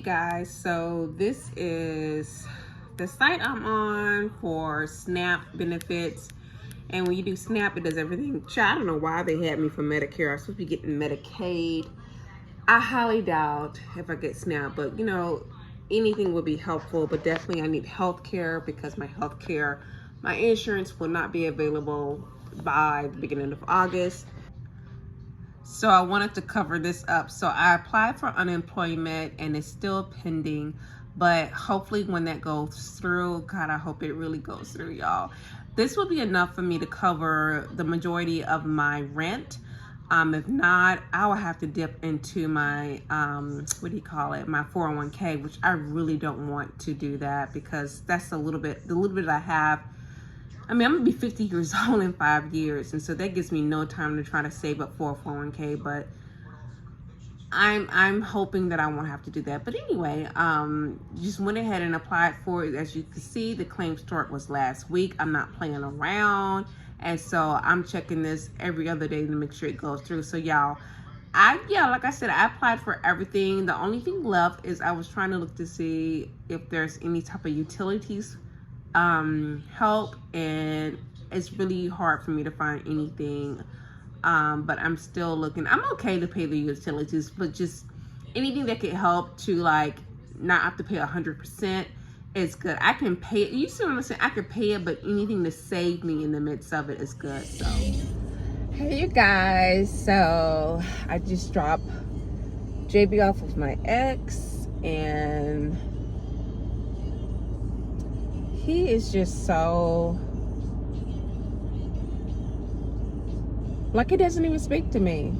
guys, so this is the site I'm on for SNAP benefits. And when you do SNAP, it does everything. I don't know why they had me for Medicare. I was supposed to be getting Medicaid. I highly doubt if I get SNAP, but you know, anything would be helpful. But definitely I need health care because my insurance will not be available by the beginning of August. So I wanted to cover this up. So I applied for unemployment and it's still pending, but hopefully when that goes through, God, I hope it really goes through, y'all. This will be enough for me to cover the majority of my rent. If not, I will have to dip into my, what do you call it? My 401k, which I really don't want to do that because that's the little bit I have. I mean, I'm gonna be 50 years old in 5 years, and so that gives me no time to try to save up for a 401k, but I'm hoping that I won't have to do that. But anyway, just went ahead and applied for it. As you can see, the claim start was last week. I'm not playing around, and so I'm checking this every other day to make sure it goes through. So y'all, like I said, I applied for everything. The only thing left is I was trying to look to see if there's any type of utilities help, and it's really hard for me to find anything, but I'm still looking. I'm okay to pay the utilities, but just anything that could help to like not have to pay 100% is good. I can pay it, you see what I'm saying? I could pay it, but anything to save me in the midst of it is good. So hey you guys, so I just dropped JB off with my ex, and he is just so, like, he doesn't even speak to me.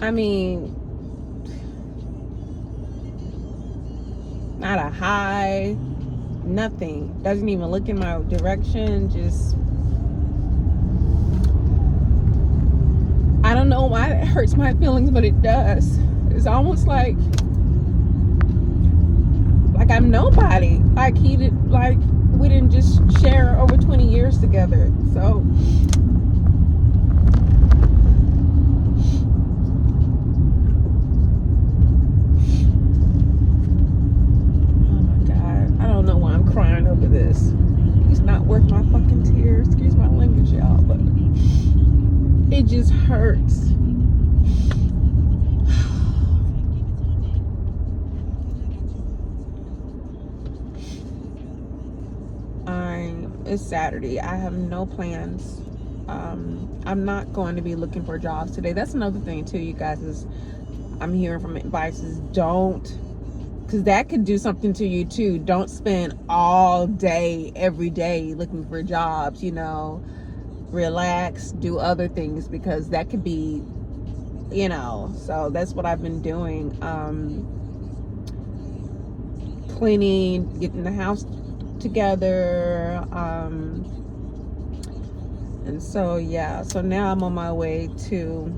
I mean, not a hi, nothing. Doesn't even look in my direction. Just, I don't know why it hurts my feelings, but it does. It's almost like I'm nobody. Like we didn't just share over 20 years together. So oh my God, I don't know why I'm crying over this. It's not worth my fucking tears. Excuse my language, y'all, but it just hurts. It's Saturday. I have no plans. I'm not going to be looking for jobs today. That's another thing too, you guys, is I'm hearing from advices, don't, because that could do something to you too. Don't spend all day, every day looking for jobs, you know. Relax, do other things, because that could be, you know. So that's what I've been doing. Cleaning, getting the house together, and so yeah, so now I'm on my way to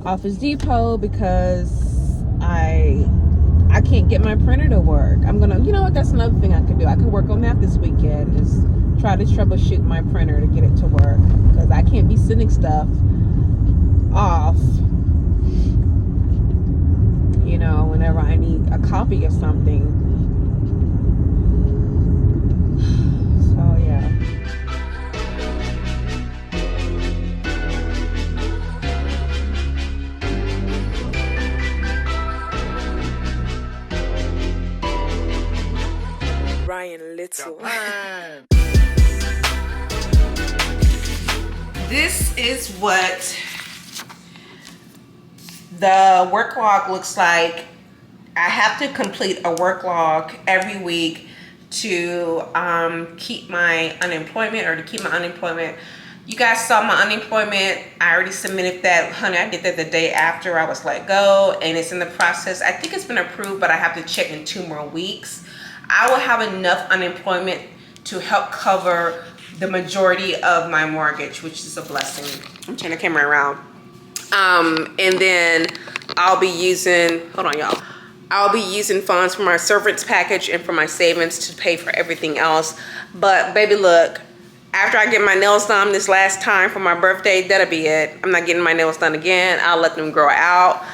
Office Depot because I can't get my printer to work. I'm gonna, you know what, that's another thing I could do. I could work on that this weekend, is try to troubleshoot my printer to get it to work, because I can't be sending stuff off, you know, whenever I need a copy of something. So yeah. Ryan Little. This is what the work log looks like. I have to complete a work log every week to keep my unemployment, or to keep my unemployment. You guys saw my unemployment. I already submitted that. Honey, I did that the day after I was let go, and it's in the process. I think it's been approved, but I have to check in 2 more weeks. I will have enough unemployment to help cover the majority of my mortgage, which is a blessing. I'm turning the camera around. And then I'll be using, hold on y'all. I'll be using funds for my servants package and for my savings to pay for everything else. But baby, look, After I get my nails done this last time for my birthday, that'll be it. I'm not getting my nails done again. I'll let them grow out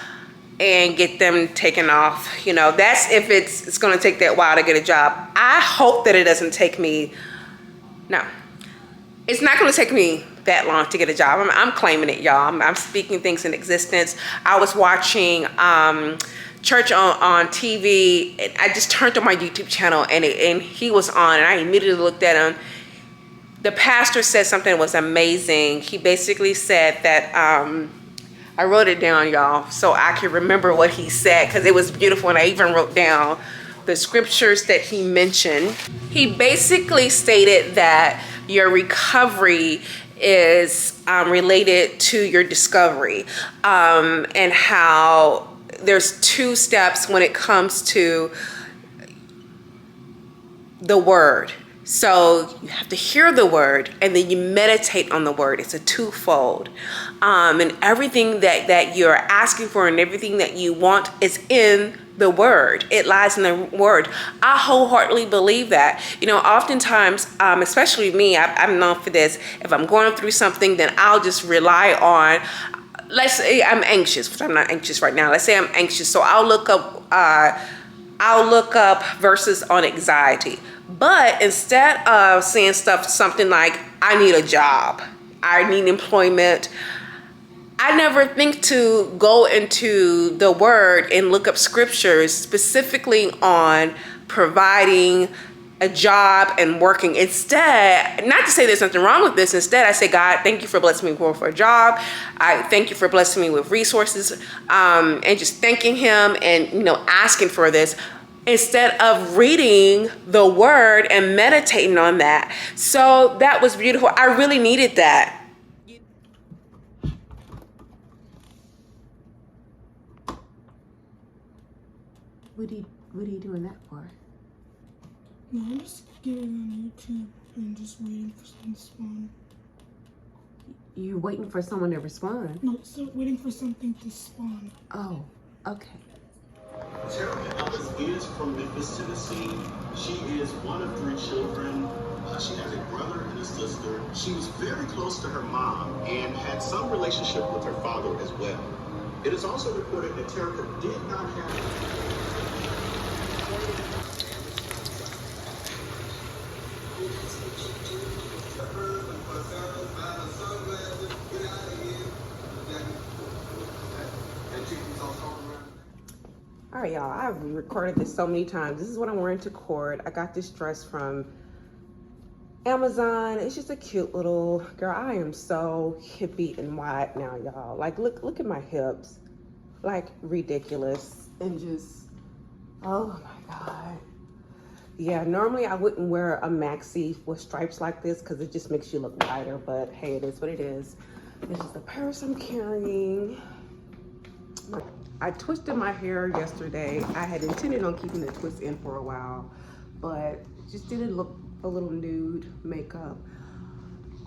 and get them taken off. You know, that's if it's gonna take that while to get a job. I hope that it doesn't take me, no. It's not gonna take me that long to get a job. I'm claiming it, y'all. I'm speaking things in existence. I was watching church on TV, and I just turned on my YouTube channel and he was on, and I immediately looked at him. The pastor said something that was amazing. He basically said that, I wrote it down, y'all, so I can remember what he said, because it was beautiful, and I even wrote down the scriptures that he mentioned. He basically stated that your recovery is related to your discovery, and how there's 2 steps when it comes to the word. So you have to hear the word, and then you meditate on the word. It's a twofold. And everything that you're asking for and everything that you want is in the word. It lies in the word. I wholeheartedly believe that. You know, oftentimes, especially me, I'm known for this. If I'm going through something, then I'll just rely on, let's say I'm anxious, which I'm not anxious right now. Let's say I'm anxious. So I'll look up verses on anxiety. But instead of saying something like, I need a job, I need employment, I never think to go into the word and look up scriptures specifically on providing a job and working. Instead, not to say there's nothing wrong with this, instead I say, God, thank you for blessing me for a job. I thank you for blessing me with resources, and just thanking him and, you know, asking for this, instead of reading the word and meditating on that. So that was beautiful. I really needed that. What are you doing that for? No, I'm just getting on YouTube and just waiting for someone to spawn. You're waiting for someone to respond? No, so waiting for something to spawn. Oh, okay. Terica Ellis is from Memphis, Tennessee. She is one of 3 children. She has a brother and a sister. She was very close to her mom and had some relationship with her father as well. It is also reported that Terica did not have... All right, y'all, I've recorded this so many times. This is what I'm wearing to court. I got this dress from Amazon. It's just a cute little, girl, I am so hippie and wide now, y'all. Like, look at my hips. Like, ridiculous. And just, oh my God. Yeah, normally I wouldn't wear a maxi with stripes like this because it just makes you look lighter, but hey, it is what it is. This is the purse I'm carrying. I twisted my hair yesterday. I had intended on keeping the twist in for a while, but just didn't look a little nude makeup.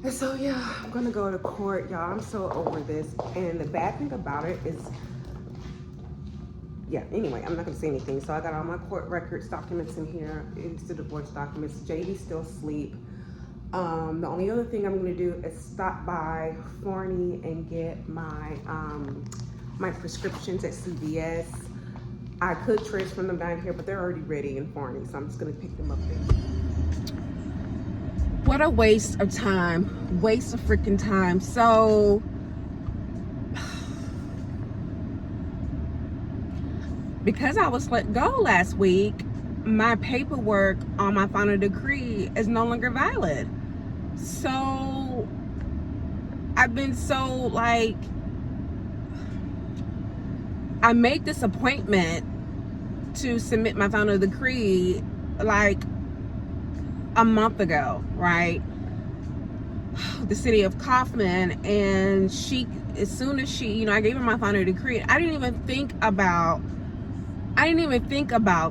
And so yeah, I'm gonna go to court, y'all. I'm so over this. And the bad thing about it is, yeah, anyway, I'm not gonna say anything. So I got all my court records, documents in here. It's the divorce documents. JD's still asleep. The only other thing I'm gonna do is stop by Forney and get my my prescriptions at CVS. I could transfer them down here, but they're already ready in Forney, so I'm just gonna pick them up there. What a waste of time. Waste of freaking time. So because I was let go last week, my paperwork on my final decree is no longer valid. So I've been so like, I made this appointment to submit my final decree like a month ago, right? The city of Kaufman, and she, as soon as she, you know, I gave her my final decree. I didn't even think about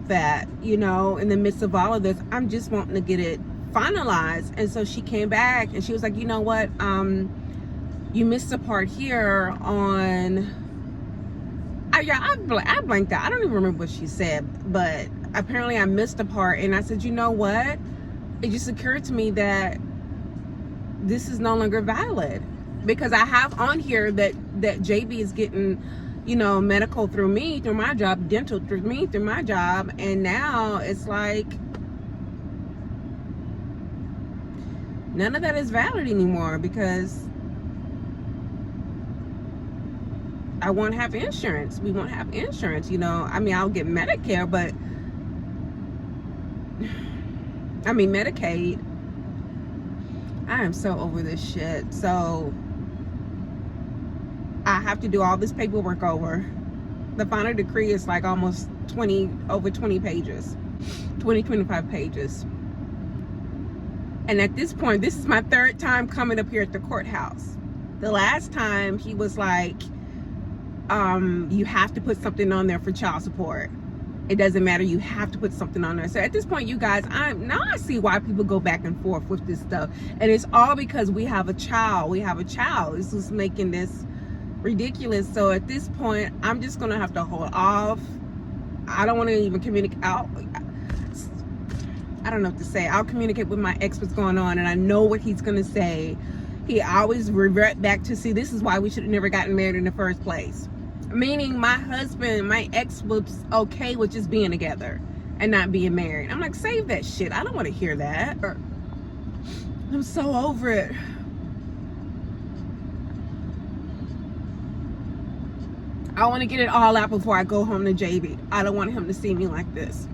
that, you know, in the midst of all of this. I'm just wanting to get it finalized. And so she came back and she was like, you know what, you missed a part here on, I blanked out. I don't even remember what she said, but apparently I missed a part. And I said, you know what? It just occurred to me that this is no longer valid, because I have on here that JB is getting, you know, medical through me, through my job, dental through me, through my job, and now it's like none of that is valid anymore because I won't have insurance. We won't have insurance, you know. I mean, I'll get Medicare, but I mean Medicaid. I am so over this shit. So I have to do all this paperwork over. The final decree is like almost over 20 pages, 25 pages. And at this point, this is my third time coming up here at the courthouse. The last time he was like, you have to put something on there for child support. It doesn't matter, you have to put something on there. So at this point, you guys, I see why people go back and forth with this stuff. And it's all because we have a child. This is making this ridiculous. So at this point, I'm just gonna have to hold off. I don't want to even communicate. I don't know what to say. I'll communicate with my ex what's going on, and I know what he's gonna say. He always revert back to, see, this is why we should have never gotten married in the first place. Meaning my husband, my ex, was okay with just being together and not being married. I'm like, save that shit. I don't want to hear that. I'm so over it. I want to get it all out before I go home to JB. I don't want him to see me like this.